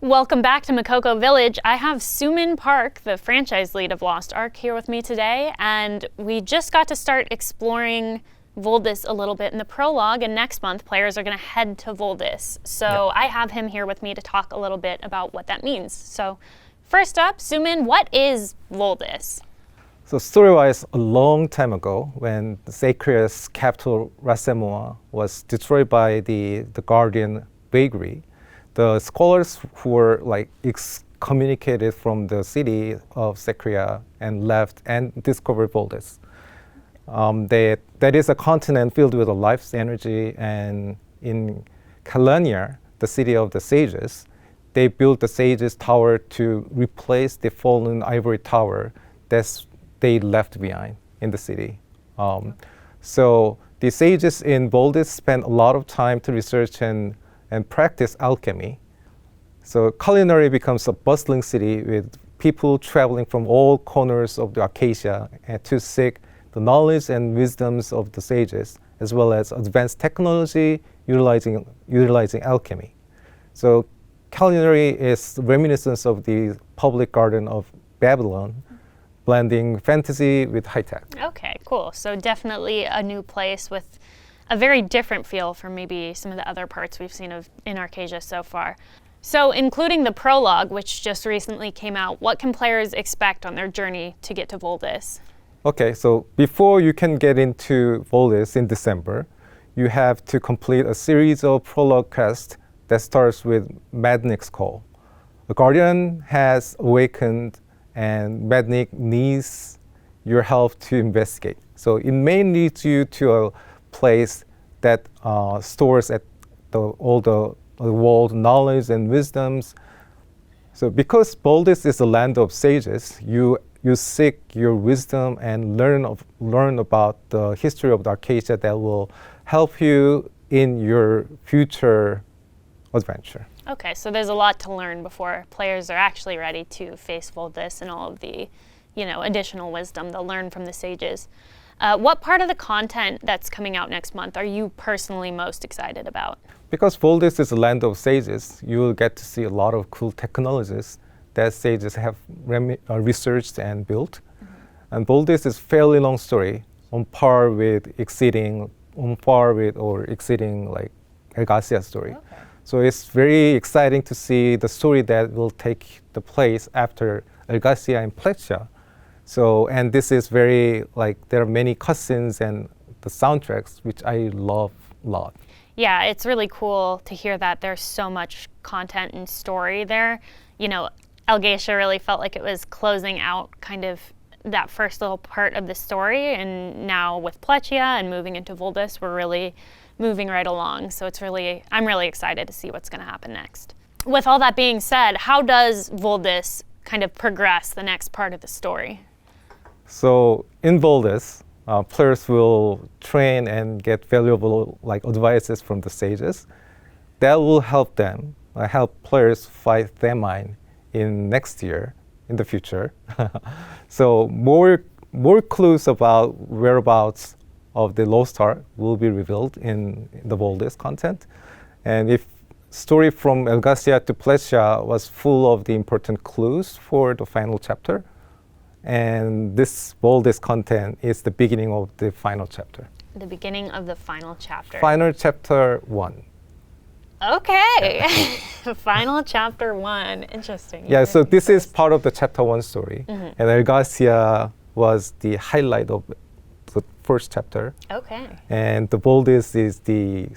Welcome back to Makoko Village. I have Soomin Park, the franchise lead of Lost Ark, here with me today, and we just got to start exploring Voldis a little bit in the prologue, and next month players are going to head to Voldis. So I have him here with me to talk a little bit about what that means. So first up, Soomin, what is Voldis? So story-wise, a long time ago, when the sacred capital Rasemoa was destroyed by the Guardian Vagary, the scholars who were excommunicated from the city of Secria and left and discovered Voldis. That is a continent filled with life's energy, and in Kalania, the city of the sages, they built the sages tower to replace the fallen ivory tower that they left behind in the city. So the sages in Voldis spent a lot of time to research and practice alchemy. So culinary becomes a bustling city with people traveling from all corners of the Acacia to seek the knowledge and wisdoms of the sages, as well as advanced technology utilizing alchemy. So culinary is reminiscence of the public garden of Babylon, blending fantasy with high tech. Okay, cool. So definitely a new place with a very different feel from maybe some of the other parts we've seen in Arcasia so far. So including the prologue, which just recently came out, what can players expect on their journey to get to Voldis? Okay, so before you can get into Voldis in December, you have to complete a series of prologue quests that starts with Mednic's call. The Guardian has awakened and Mednic needs your help to investigate. So it may lead you to a place that stores at all the world knowledge and wisdoms. So because Voldis is the land of sages, you seek your wisdom and learn about the history of the Acacia that will help you in your future adventure. Okay, so there's a lot to learn before players are actually ready to face Voldis and all of the, additional wisdom they'll learn from the sages. What part of the content that's coming out next month are you personally most excited about? Because Voldis is a land of sages, you will get to see a lot of cool technologies that sages have researched and built. Mm-hmm. And Voldis is a fairly long story, on par with or exceeding like Elgasia's story. Okay. So it's very exciting to see the story that will take the place after Elgasia and Plexia. So, and this is very, there are many cutscenes and the soundtracks, which I love a lot. Yeah, it's really cool to hear that there's so much content and story there. Elgasia really felt like it was closing out kind of that first little part of the story, and now with Plexia and moving into Voldis, we're really moving right along. So I'm really excited to see what's going to happen next. With all that being said, how does Voldis kind of progress the next part of the story? So in Voldis, players will train and get valuable advices from the sages. That will help them, help players fight Thamine in next year, in the future. So more clues about whereabouts of the Lost Ark will be revealed in the Voldis content. And if story from Elgasia to Plexia was full of the important clues for the final chapter, and this Voldis content is the beginning of the final chapter. The beginning of the final chapter. Final chapter 1. Okay. Final chapter 1. Interesting. Yeah, so this is part of the chapter 1 story. Mm-hmm. And Elgasia was the highlight of the first chapter. Okay. And the Voldis is the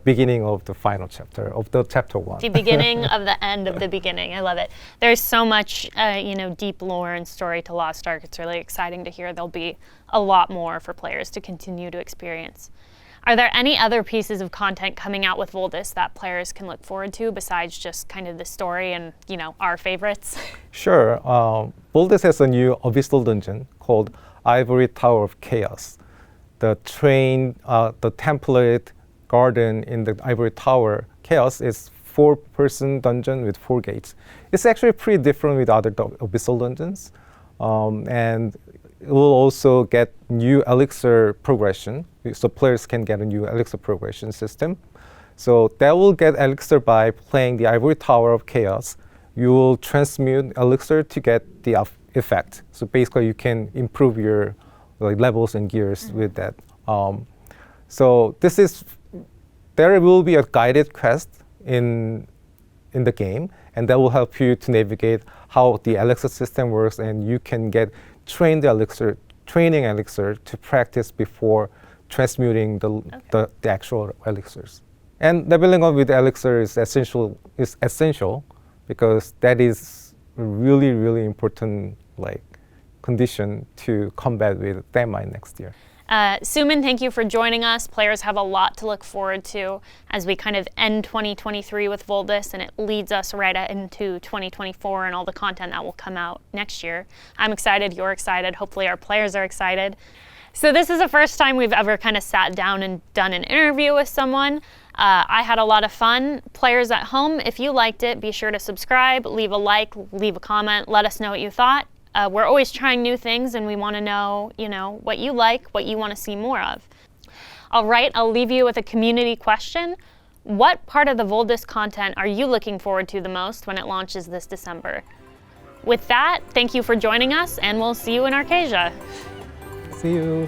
beginning of the final chapter of the chapter 1. The beginning of the end of the beginning. I love it. There's so much, deep lore and story to Lost Ark. It's really exciting to hear there'll be a lot more for players to continue to experience. Are there any other pieces of content coming out with Voldis that players can look forward to besides just kind of the story and, our favorites? Sure. Voldis has a new abyssal dungeon called Ivory Tower of Chaos. The template garden in the Ivory Tower Chaos is 4-person dungeon with 4 gates. It's actually pretty different with other abyssal dungeons. And it will also get new elixir progression, so players can get a new elixir progression system. So that will get elixir by playing the Ivory Tower of Chaos you will transmute elixir to get the effect. So basically, you can improve your like levels and gears with that. So there will be a guided quest in the game, and that will help you to navigate how the elixir system works, and you can get training elixir to practice before transmuting the actual elixirs. And leveling up with elixir is essential because that is a really, really important condition to combat with Thermite next year. Soomin, thank you for joining us. Players have a lot to look forward to as we kind of end 2023 with Voldis, and it leads us right into 2024 and all the content that will come out next year. I'm excited, you're excited, hopefully our players are excited. So this is the first time we've ever kind of sat down and done an interview with someone. I had a lot of fun. Players at home, if you liked it, be sure to subscribe, leave a like, leave a comment, let us know what you thought. We're always trying new things, and we want to know, what you like, what you want to see more of. All right, I'll leave you with a community question. What part of the Voldis content are you looking forward to the most when it launches this December? With that, thank you for joining us, and we'll see you in Arcasia. See you.